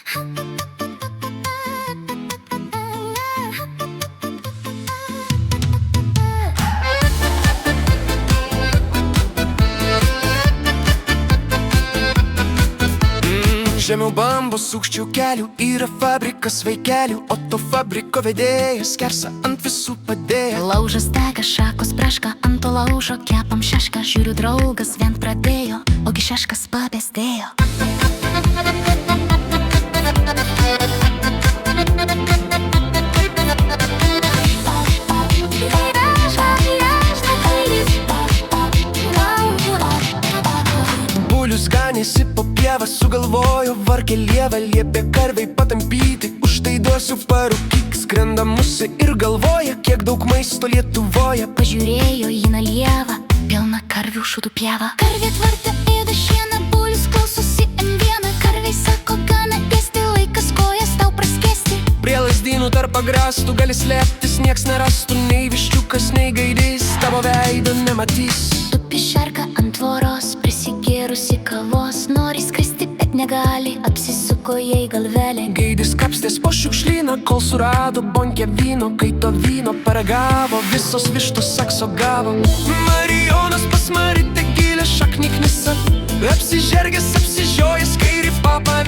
Žemiau bambos sukščių kelių yra fabrikas vaikelių, o to fabriko vedėjas skersa ant visų padėjo. Laužas dega, šakos braška, ant to laužo kepam šešką. Žiūriu, draugas vien pradėjo, ogi šeškas papėstėjo. Bulius ganėsi po pievą, sugalvojo vargė lievą, liepė karvei patampyti, už tai duosiu parūkyk. Skrenda musė ir galvoja, kiek daug maisto Lietuvoje. Pažiūrėjo į nalievą, pilna karvių šūdų pieva. Karvė tvarte ėda šieną, bulius klausosi M1. Karvei sako, gana ėsti, laikas kojas tau praskesti. Prie lazdynų tarp agrastų gali slėptis, nieks nerastų, nei viščiukas, nei gaidys, tavo veido nematys. Tupi šarka ant tvoros, prisigėrusi kavos, nori skristi, bet negali, apsisuko jai galvelė. Gaidis kapstės po šiukšlyną, kol surado bonkę vyno, kai to vyno paragavo, visos vištos sakso gavo. Marijonas pas Maritę gilę šaknį knisa, apsižergęs, apsižiojęs, kairį papą